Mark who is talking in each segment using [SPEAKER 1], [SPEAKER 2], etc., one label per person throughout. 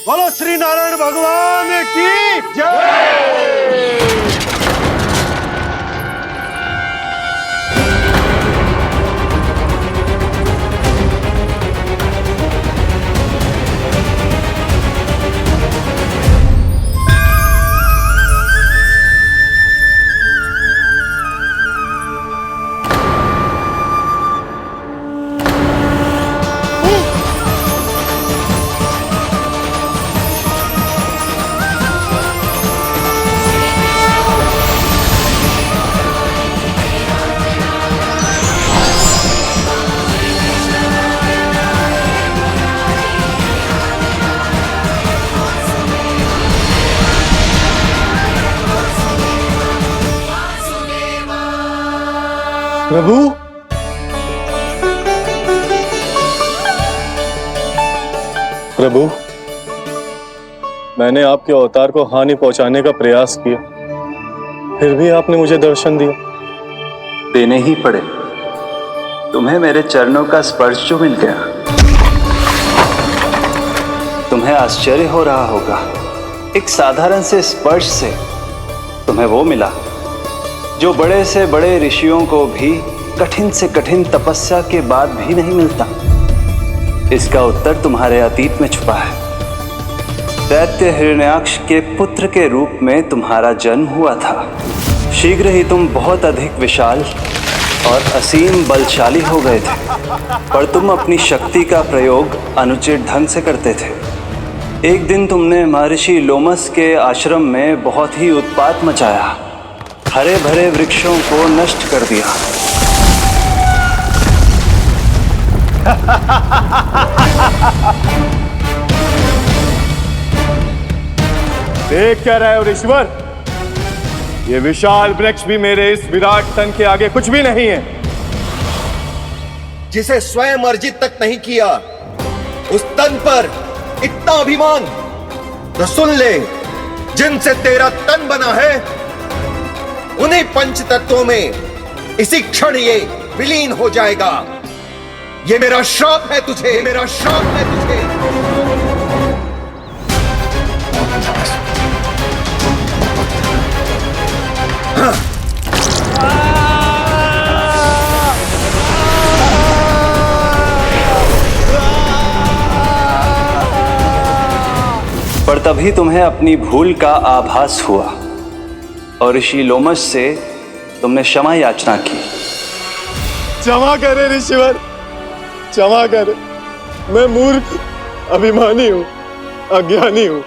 [SPEAKER 1] बोलो श्री नारायण भगवान की जय। प्रभु,
[SPEAKER 2] प्रभु, मैंने आपके अवतार को हानि पहुंचाने का प्रयास किया, फिर भी आपने मुझे दर्शन दिया।
[SPEAKER 3] देने ही पड़े। तुम्हें मेरे चरणों का स्पर्श जो मिल गया। तुम्हें आश्चर्य हो रहा होगा, एक साधारण से स्पर्श से तुम्हें वो मिला जो बड़े से बड़े ऋषियों को भी कठिन से कठिन तपस्या के बाद भी नहीं मिलता। इसका उत्तर तुम्हारे अतीत में छुपा है। दैत्य हिरण्याक्ष के पुत्र के रूप में तुम्हारा जन्म हुआ था। शीघ्र ही तुम बहुत अधिक विशाल और असीम बलशाली हो गए थे, पर तुम अपनी शक्ति का प्रयोग अनुचित ढंग से करते थे। एक दिन तुमने महर्षि लोमस के आश्रम में बहुत ही उत्पात मचाया, हरे भरे वृक्षों को नष्ट कर दिया।
[SPEAKER 1] देख क्या रहे हो ऋषिवर? ये विशाल वृक्ष भी मेरे इस विराट तन के आगे कुछ भी नहीं है।
[SPEAKER 4] जिसे स्वयं अर्जित तक नहीं किया, उस तन पर इतना अभिमान। तो सुन ले, जिनसे तेरा तन बना है, उन्हीं पंच तत्वों में इसी क्षण ये विलीन हो जाएगा। ये मेरा श्राप है तुझे, मेरा श्राप है तुझे।
[SPEAKER 3] पर तभी तुम्हें अपनी भूल का आभास हुआ और ऋषि लोमस से तुमने क्षमा याचना की।
[SPEAKER 2] क्षमा करे ऋषिवर, क्षमा करे। मैं मूर्ख, अभिमानी हूँ, अज्ञानी हूँ,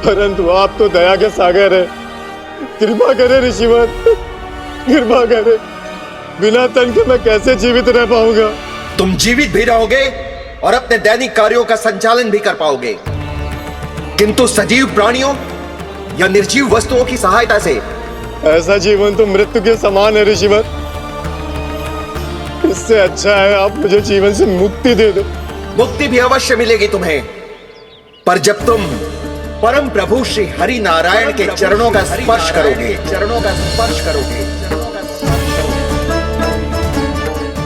[SPEAKER 2] परंतु आप तो दया के सागर है। कृपा करे ऋषिवर, कृपा करे। बिना तन के मैं कैसे जीवित रह पाऊंगा?
[SPEAKER 4] तुम जीवित भी रहोगे और अपने दैनिक कार्यों का संचालन भी कर पाओगे, किंतु सजीव प्राणियों या निर्जीव वस्तुओं की सहायता से
[SPEAKER 2] ऐसा जीवन तो मृत्यु के समान है ऋषिवर। इससे अच्छा है आप मुझे जीवन से मुक्ति दे दो।
[SPEAKER 4] मुक्ति भी अवश्य मिलेगी तुम्हें, पर जब तुम परम प्रभु श्री हरि नारायण के चरणों का स्पर्श करोगे, चरणों का स्पर्श करोगे।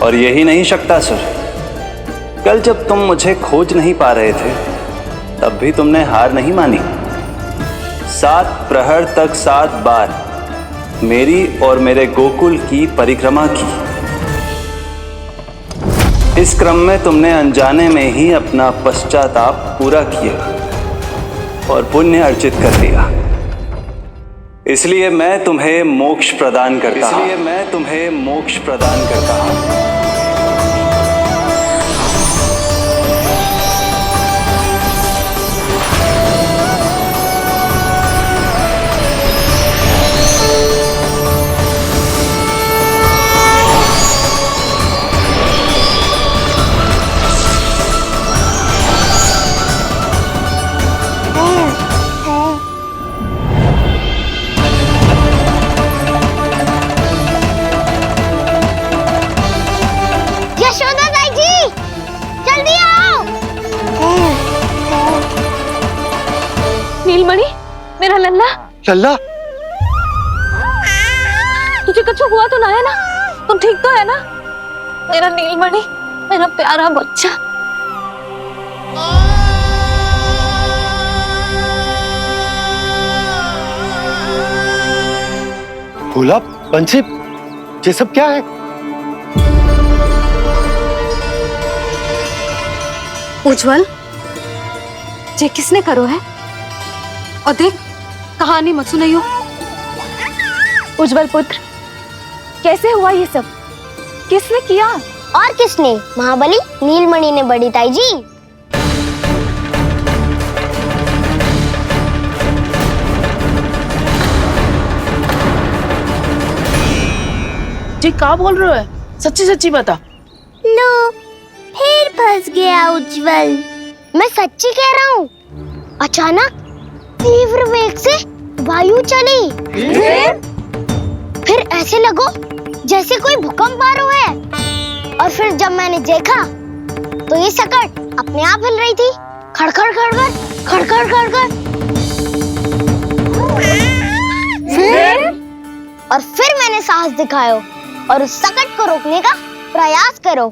[SPEAKER 3] और यही नहीं शक्तासुर, कल जब तुम मुझे खोज नहीं पा रहे थे, तब भी तुमने हार नहीं मानी। 7 प्रहर तक 7 बार मेरी और मेरे गोकुल की परिक्रमा की। इस क्रम में तुमने अनजाने में ही अपना पश्चाताप पूरा किया और पुण्य अर्जित कर लिया। इसलिए मैं तुम्हें मोक्ष प्रदान करता हूं। इसलिए मैं तुम्हें मोक्ष प्रदान करता हूं।
[SPEAKER 5] नीलमणि, मेरा लल्ला।
[SPEAKER 1] लल्ला,
[SPEAKER 5] तुझे कुछ हुआ तो ना है ना? तुम ठीक तो है ना? मेरा नीलमणि, मेरा प्यारा बच्चा।
[SPEAKER 2] भोला, बंसी, ये सब क्या है?
[SPEAKER 5] उज्जवल, ये किसने करो है? और देख, कहानी मत सुनाइयो।
[SPEAKER 6] उज्जवल पुत्र, कैसे हुआ ये सब? किसने किया?
[SPEAKER 7] और किसने? महाबली नीलमणि ने, बड़ी ताई जी।
[SPEAKER 8] जी क्या बोल रहे हो? सच्ची सच्ची बता।
[SPEAKER 7] लो, फिर फंस गया उज्जवल। मैं सच्ची कह रहा हूँ। अचानक तीव्र वेग से वायु चली। फिर ऐसे लगो जैसे कोई भूकंप आ रहा है। और फिर जब मैंने देखा तो ये सकट अपने आप हिल रही थी, खड़खड़ खड़खड़ खड़खड़ खड़खड़। फिर मैंने साहस दिखाया और उस सकट को रोकने का प्रयास करो,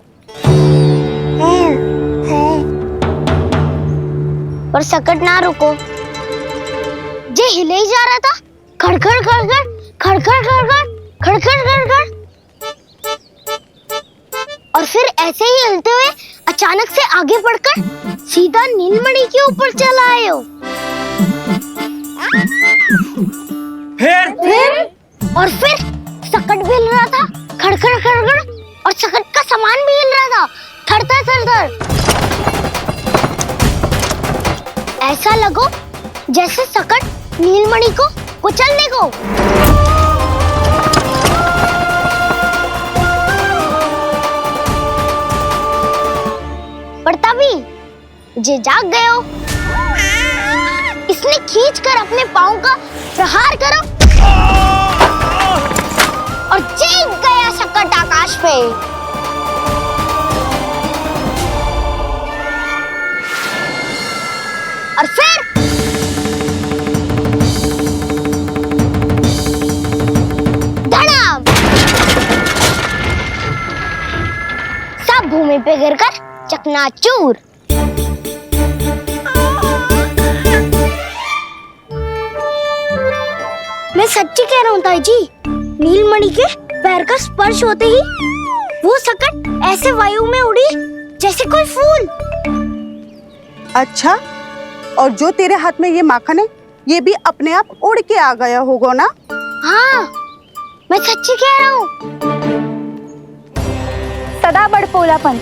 [SPEAKER 7] पर सकट ना रुको। जे हिले ही जा रहा था, खड़खड़ खड़खड़ खड़खड़ खड़खड़ खड़खड़ खड़खड़। और फिर ऐसे ही हिलते हुए अचानक से आगे बढ़कर सीधा नीलमणि के ऊपर चला आए हो। फिर और फिर सकट भी हिल रहा था, खड़खड़ खड़खड़, और सकट का सामान भी हिल रहा था, थरथर थरथर। ऐसा लगो जैसे सकट नीलमणि को कुचलने को। पर तभी जे जाग गए हो। इसने खींचकर अपने पांव का प्रहार करो और जीत गया सकट आकाश पे। और फिर धड़ाम, सब भूमि पे गिरकर चकनाचूर। मैं सच्ची कह रहा हूँ ताई जी, नीलमणि के पैर का स्पर्श होते ही वो सकट ऐसे वायु में उड़ी जैसे कोई फूल।
[SPEAKER 9] अच्छा, और जो तेरे हाथ में ये माखन है, ये भी अपने आप उड़ के आ गया होगा ना?
[SPEAKER 7] हाँ, मैं सच्ची कह रहा हूँ।
[SPEAKER 6] सदा बड़पोलापन,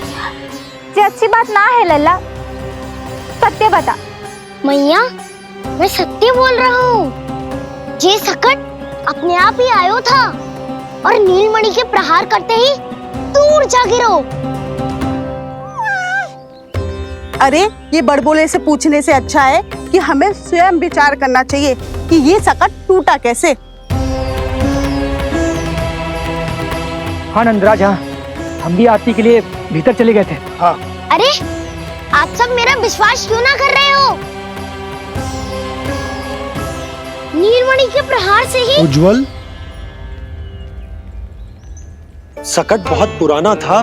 [SPEAKER 6] ये अच्छी बात ना है लल्ला। सत्य बता।
[SPEAKER 7] मैया, मैं सत्य बोल रहा हूँ। ये सकट अपने आप ही आयो था और नीलमणि के प्रहार करते ही दूर जा गिरो।
[SPEAKER 9] अरे, ये बड़बोले से पूछने से अच्छा है कि हमें स्वयं विचार करना चाहिए कि ये सकट टूटा कैसे।
[SPEAKER 10] हाँ नंदराज, हाँ, हम भी आरती के लिए भीतर चले गए थे।
[SPEAKER 2] हाँ।
[SPEAKER 7] अरे, आप सब मेरा विश्वास क्यों ना कर रहे हो? नीलमणि के प्रहार से ही।
[SPEAKER 2] उज्जवल, सकट बहुत पुराना था,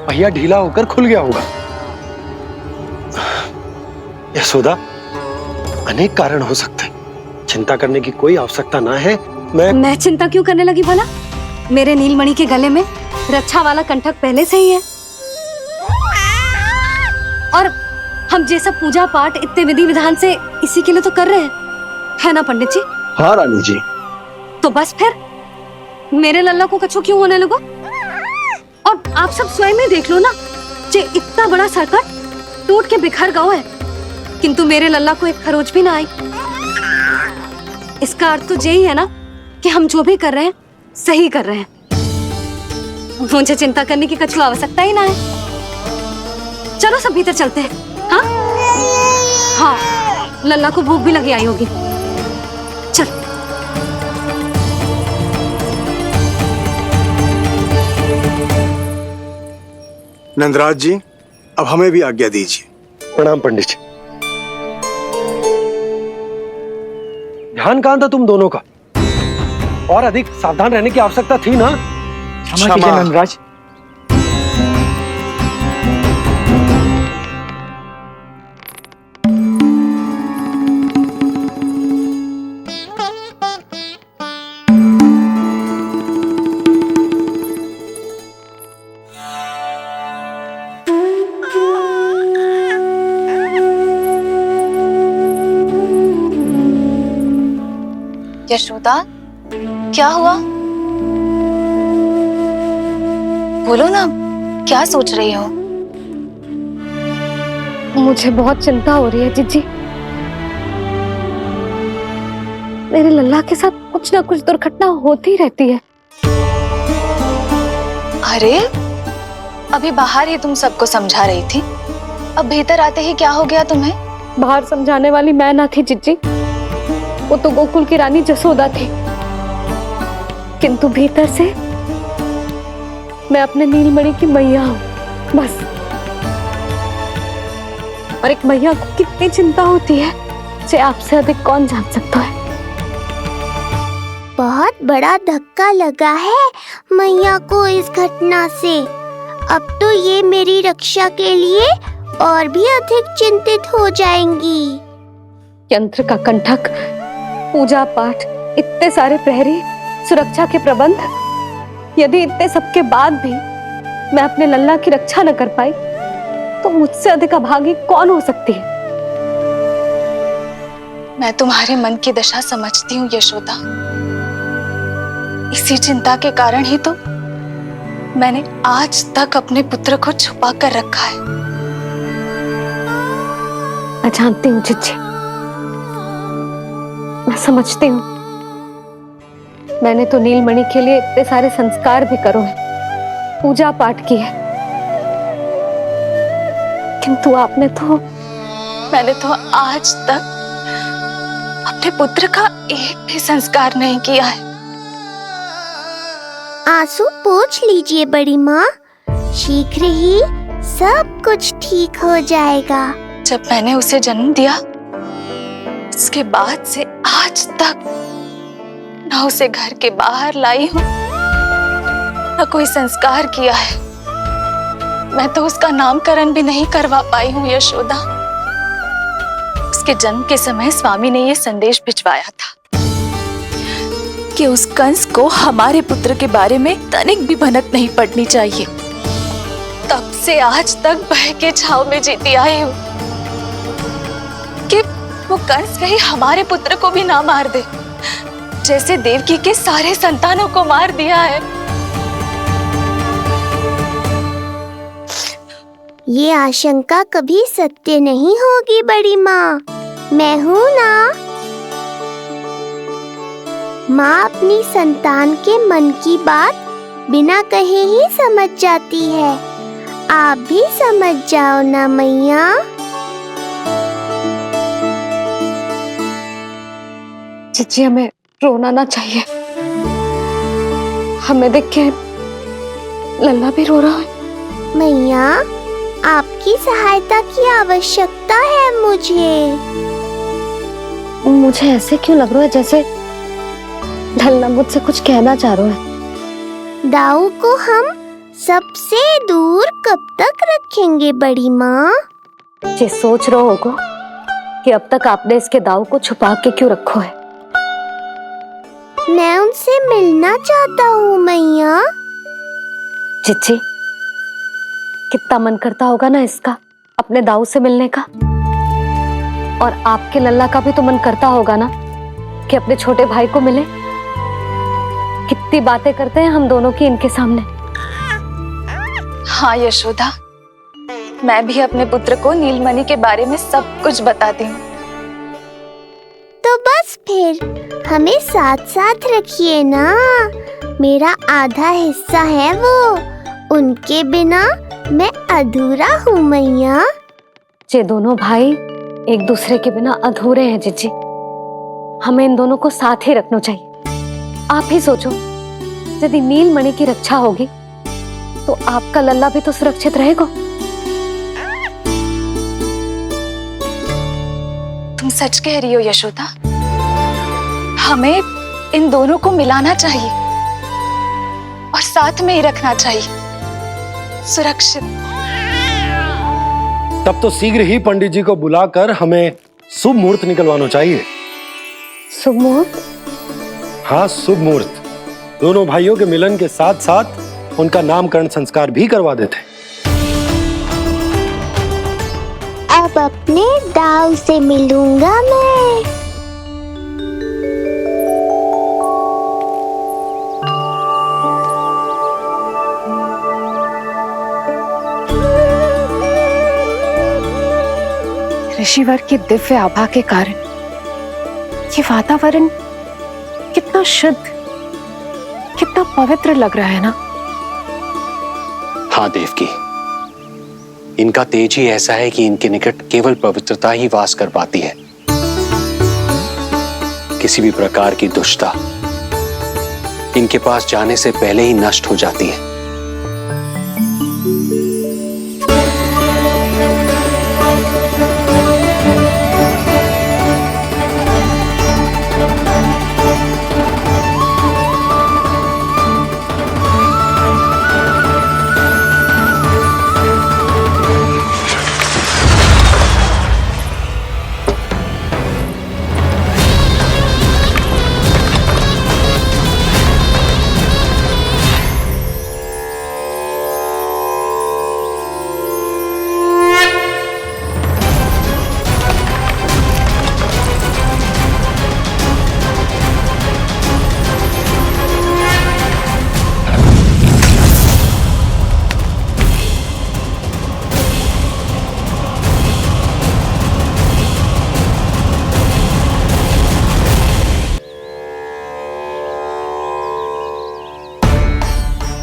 [SPEAKER 2] पहिया ढीला होकर खुल गया होगा। यशोदा, अनेक कारण हो सकते हैं, चिंता करने की कोई आवश्यकता ना है।
[SPEAKER 5] मैं चिंता क्यों करने लगी भला? मेरे नीलमणि के गले में रक्षा वाला कंठक पहले से ही है। और हम ये सब पूजा पाठ इतने विधि विधान से इसी के लिए तो कर रहे हैं, है ना पंडित जी?
[SPEAKER 2] हाँ रानी जी।
[SPEAKER 5] तो बस फिर मेरे लल्ला को कछु क्यों होने लगा? और आप सब स्वयं ही देख लो ना, जे इतना बड़ा सकट टूट के बिखर गया है, किंतु मेरे लल्ला को एक खरोच भी ना आई। इसका अर्थ तो यही है ना कि हम जो भी कर रहे हैं सही कर रहे हैं। मुझे चिंता करने की कछु आवश्यकता ही ना है। चलो सब भीतर चलते हैं। हाँ हाँ, लल्ला को भूख भी लगी आई होगी। चल।
[SPEAKER 11] नंदराज जी, अब हमें भी आज्ञा दीजिए।
[SPEAKER 2] प्रणाम पंडित जी। ध्यान कहाँ था तुम दोनों का? और अधिक सावधान रहने की आवश्यकता थी ना?
[SPEAKER 10] क्षमा कीजिए नंदराज।
[SPEAKER 6] यशोदा, क्या हुआ? बोलो ना, क्या सोच रही हो?
[SPEAKER 5] मुझे बहुत चिंता हो रही है जीजी। मेरे लल्ला के साथ कुछ ना कुछ दुर्घटना होती रहती है।
[SPEAKER 6] अरे, अभी बाहर ही तुम सबको समझा रही थी, अब भीतर आते ही क्या हो गया तुम्हें?
[SPEAKER 5] बाहर समझाने वाली मैं ना थी जीजी, वो तो गोकुल की रानी जसोदा थी। किंतु भीतर से मैं अपने नीलमणि की मैया हूँ, बस। और एक मैया को कितनी चिंता होती है, इसे आपसे अधिक कौन जान सकता है।
[SPEAKER 7] बहुत बड़ा धक्का लगा है मैया को इस घटना से। अब तो ये मेरी रक्षा के लिए और भी अधिक चिंतित हो जाएंगी।
[SPEAKER 5] यंत्र का कंठक, पूजा पाठ, इतने सारे प्रहरी, सुरक्षा के प्रबंध, यदि इतने सबके बाद भी मैं अपने लल्ला की रक्षा न कर पाई तो मुझसे अधिक अभागी कौन हो सकती है।
[SPEAKER 6] मैं तुम्हारे मन की दशा समझती हूँ यशोदा। इसी चिंता के कारण ही तो मैंने आज तक अपने पुत्र को छुपा कर रखा है।
[SPEAKER 5] मैं जानती हूँ जीजी, मैं समझती हूँ। मैंने तो नीलमणि के लिए इतने सारे संस्कार भी करो हैं, पूजा पाठ की है, किंतु मैंने तो आज तक अपने पुत्र का एक भी संस्कार नहीं किया है।
[SPEAKER 7] आंसू पोंछ लीजिए बड़ी माँ, शीघ्र ही सब कुछ ठीक हो जाएगा।
[SPEAKER 6] जब मैंने उसे जन्म दिया, उसके बाद से आज तक न उसे घर के बाहर लाई हूँ, न कोई संस्कार किया है। मैं तो उसका नामकरण भी नहीं करवा पाई हूँ यशोदा। उसके जन्म के समय स्वामी ने यह संदेश भिजवाया था कि उस कंस को हमारे पुत्र के बारे में तनिक भी भनक नहीं पड़नी चाहिए। तब से आज तक भय के छाव में जीती आई हूँ कि वो कंस कहीं हमारे पुत्र को भी ना मार दे, जैसे देवकी के सारे संतानों को मार दिया है।
[SPEAKER 7] ये आशंका कभी सत्य नहीं होगी बड़ी माँ, मैं हूँ ना। माँ अपनी संतान के मन की बात बिना कहे ही समझ जाती है। आप भी समझ जाओ ना मैया।
[SPEAKER 5] जीजी, हमें रोना ना चाहिए। हमें देख के लल्ला भी रो रहा है।
[SPEAKER 7] मैया, आपकी सहायता की आवश्यकता है मुझे।
[SPEAKER 5] मुझे ऐसे क्यों लग रहा है जैसे लल्ला मुझसे कुछ कहना चाह रहा है।
[SPEAKER 7] दाऊ को हम सबसे दूर कब तक रखेंगे बड़ी माँ?
[SPEAKER 5] ये सोच रहा होगा कि अब तक आपने इसके दाऊ को छुपा के क्यों रखो है।
[SPEAKER 7] मैं उनसे मिलना चाहता हूँ मैया।
[SPEAKER 5] जीजी, कितना मन करता होगा ना इसका अपने दाऊ से मिलने का। और आपके लल्ला का भी तो मन करता होगा ना कि अपने छोटे भाई को मिले। कितनी बातें करते हैं हम दोनों की इनके सामने।
[SPEAKER 6] हाँ यशोदा, मैं भी अपने पुत्र को नीलमणि के बारे में सब कुछ बताती हूँ।
[SPEAKER 7] तो बस फिर हमें साथ साथ रखिए ना। मेरा आधा हिस्सा है वो, उनके बिना मैं अधूरा हूँ मैया।
[SPEAKER 5] ये दोनों भाई एक दूसरे के बिना अधूरे हैं जीजी। हमें इन दोनों को साथ ही रखना चाहिए। आप ही सोचो, यदि नीलमणि की रक्षा होगी तो आपका लल्ला भी तो सुरक्षित रहेगा।
[SPEAKER 6] तुम सच कह रही हो यशोदा। हमें इन दोनों को मिलाना चाहिए और साथ में ही रखना चाहिए, सुरक्षित।
[SPEAKER 12] तब तो शीघ्र ही पंडित जी को बुलाकर हमें शुभ मुहूर्त निकलवाना चाहिए।
[SPEAKER 5] शुभ मुहूर्त?
[SPEAKER 12] हाँ, शुभ मुहूर्त। दोनों भाइयों के मिलन के साथ साथ उनका नामकरण संस्कार भी करवा देते।
[SPEAKER 7] अब अपने दाऊ से मिलूंगा मैं।
[SPEAKER 6] ऋषिवर के दिव्य आभा के कारण ये वातावरण कितना शुद्ध, कितना पवित्र लग रहा है ना।
[SPEAKER 13] हाँ देवकी, इनका तेज ही ऐसा है कि इनके निकट केवल पवित्रता ही वास कर पाती है। किसी भी प्रकार की दुष्टता इनके पास जाने से पहले ही नष्ट हो जाती है।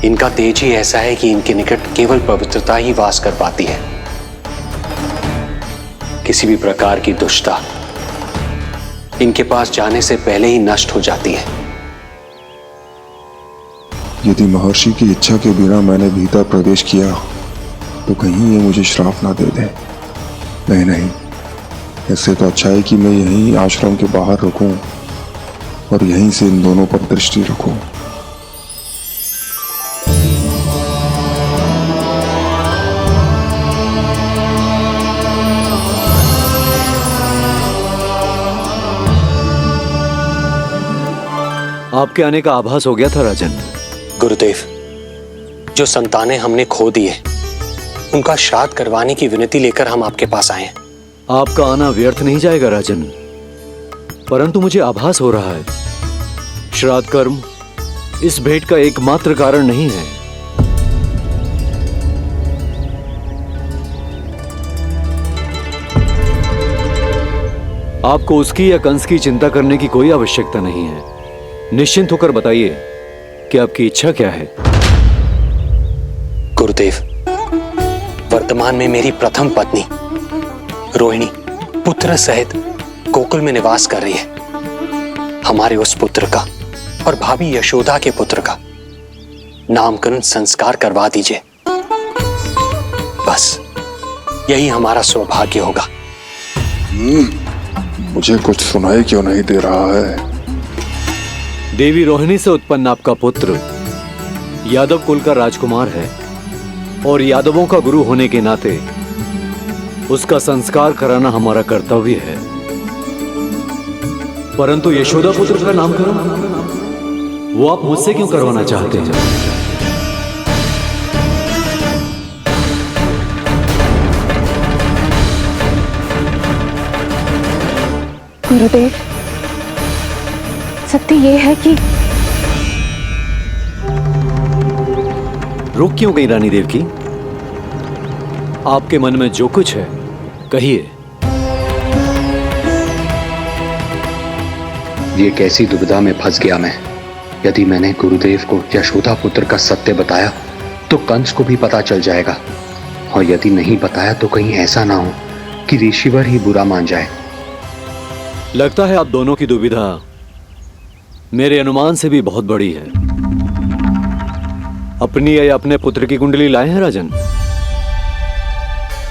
[SPEAKER 13] इनका तेज ही ऐसा है कि इनके निकट केवल पवित्रता ही वास कर पाती है। किसी भी प्रकार की दुष्टता इनके पास जाने से पहले ही नष्ट हो जाती है।
[SPEAKER 14] यदि महर्षि की इच्छा के बिना मैंने भीतर प्रवेश किया तो कहीं ये मुझे श्राप ना दे दे। नहीं, इससे तो अच्छा है कि मैं यहीं आश्रम के बाहर रुकूं और यहीं से इन दोनों पर दृष्टि रखूं।
[SPEAKER 12] आपके आने का आभास हो गया था राजन।
[SPEAKER 13] गुरुदेव, जो संतानें हमने खो दी है उनका श्राद्ध करवाने की विनती लेकर हम आपके पास आए हैं।
[SPEAKER 12] आपका आना व्यर्थ नहीं जाएगा राजन, परंतु मुझे आभास हो रहा है श्राद्ध कर्म इस भेंट का एकमात्र कारण नहीं है। आपको उसकी या कंस की चिंता करने की कोई आवश्यकता नहीं है। निश्चिंत होकर बताइए कि आपकी इच्छा क्या है।
[SPEAKER 13] गुरुदेव, वर्तमान में मेरी प्रथम पत्नी रोहिणी पुत्र सहित गोकुल में निवास कर रही है। हमारे उस पुत्र का और भाभी यशोदा के पुत्र का नामकरण संस्कार करवा दीजिए। बस यही हमारा सौभाग्य होगा।
[SPEAKER 14] मुझे कुछ सुनाई क्यों नहीं दे रहा है?
[SPEAKER 12] देवी रोहिणी से उत्पन्न आपका पुत्र यादव कुल का राजकुमार है और यादवों का गुरु होने के नाते उसका संस्कार कराना हमारा कर्तव्य है। परंतु यशोदा पुत्र का नामकरण वो आप मुझसे क्यों करवाना चाहते हैं?
[SPEAKER 6] गुरुदेव, सत्य ये है कि
[SPEAKER 12] रुक क्यों गई रानी देवकी? आपके मन में जो कुछ है कहिए।
[SPEAKER 13] ये कैसी दुविधा में फंस गया मैं। यदि मैंने गुरुदेव को यशोदा पुत्र का सत्य बताया तो कंस को भी पता चल जाएगा, और यदि नहीं बताया तो कहीं ऐसा ना हो कि ऋषिवर ही बुरा मान जाए।
[SPEAKER 12] लगता है आप दोनों की दुविधा मेरे अनुमान से भी बहुत बड़ी है। अपनी या अपने पुत्र की कुंडली लाए हैं राजन?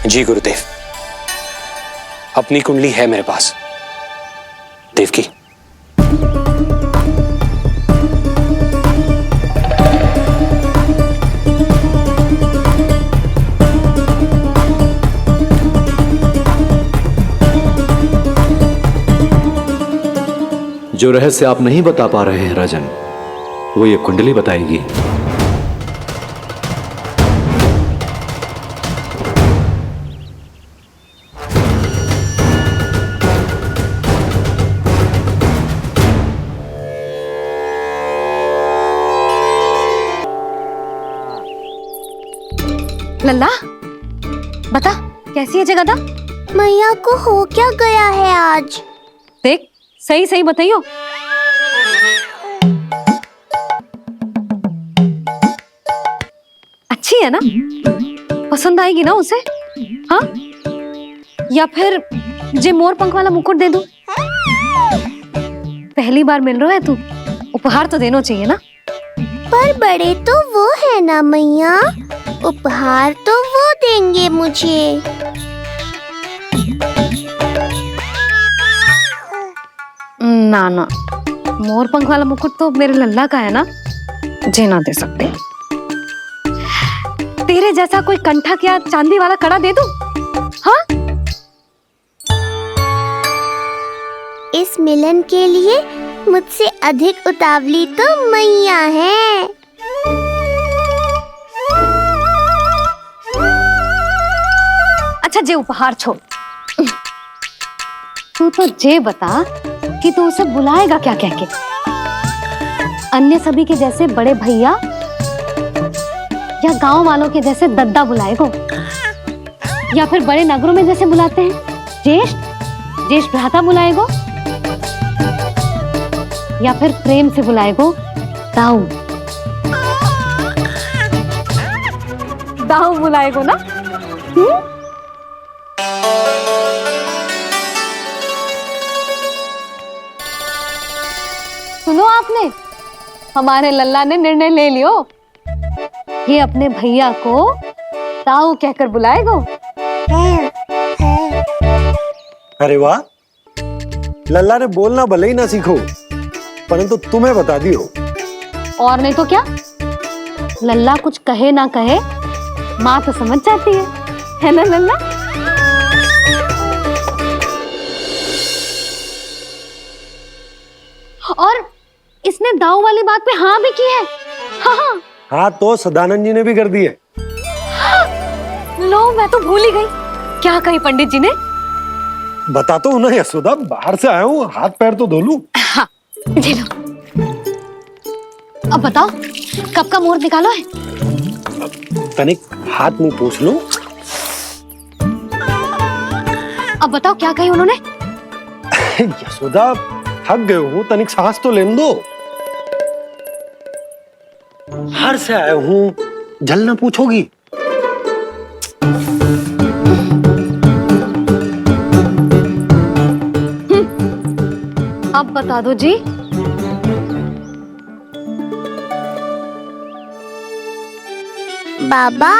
[SPEAKER 13] जी गुरुदेव, अपनी कुंडली है मेरे पास। देवकी,
[SPEAKER 12] जो रहस्य आप नहीं बता पा रहे हैं राजन, वो ये कुंडली बताएगी।
[SPEAKER 5] लल्ला, बता कैसी है जगदा?
[SPEAKER 7] मैया को हो क्या गया है आज?
[SPEAKER 5] देख, सही सही बताइयो। अच्छी है ना? पसंद आएगी ना उसे? हाँ? या फिर जे मोर पंख वाला मुकुट दे दूं? पहली बार मिल रहा है तू, उपहार तो देना चाहिए ना?
[SPEAKER 7] पर बड़े तो वो है ना मैया, उपहार तो वो देंगे मुझे।
[SPEAKER 5] ना ना, मोर पंख वाला मुकुट तो मेरे लल्ला का है ना, जे ना दे सकते। तेरे जैसा कोई कंठक या चांदी वाला कड़ा दे दूं? हाँ?
[SPEAKER 7] इस मिलन के लिए मुझसे अधिक उतावली तो मैया है।
[SPEAKER 5] अच्छा, जे उपहार छोड़, तू तो जे बता कि तू उसे बुलाएगा क्या कह के? अन्य सभी के जैसे बड़े भैया या गांव वालों के जैसे दद्दा बुलाएगो, या फिर बड़े नगरों में जैसे बुलाते हैं ज्येष्ठ भ्राता बुलाएगो, या फिर प्रेम से बुलाएगो दाऊ दाऊ बुलाएगो ना? सुनो आपने, हमारे लल्ला ने निर्णय ले लियो, ये अपने भैया को दाऊ कहकर बुलाएगो।
[SPEAKER 15] अरे वाह, लल्ला ने बोलना भले ही ना सीखो, परंतु तुम्हें बता दियो।
[SPEAKER 5] और नहीं तो क्या, लल्ला कुछ कहे ना कहे माँ तो समझ जाती है ना लल्ला? और इसने दाऊ वाली बात पे हाँ भी की है। हाँ हाँ
[SPEAKER 15] हाँ, तो सदानंद जी ने भी कर दी है।
[SPEAKER 5] लो, मैं तो भूल ही गई, क्या कही पंडित जी ने?
[SPEAKER 15] बता तो ना यशोदा, बाहर से आया हूँ, हाथ पैर तो धो लूं।
[SPEAKER 5] हाँ, ले लो। अब बताओ, कब का मुहूर्त निकालो है?
[SPEAKER 15] तनिक हाथ मुंह पूछ लूं।
[SPEAKER 5] अब बताओ क्या कही उन्होंने?
[SPEAKER 15] यशोदा, थक गए हूँ, तनिक सांस तो लेने दो। बाहर से आया हूँ, जल ना पूछोगी?
[SPEAKER 5] अब बता दो जी।
[SPEAKER 7] बाबा,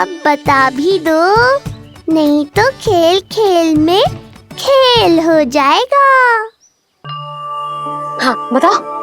[SPEAKER 7] अब बता भी दो, नहीं तो खेल खेल में खेल हो जाएगा।
[SPEAKER 5] हाँ, बताओ।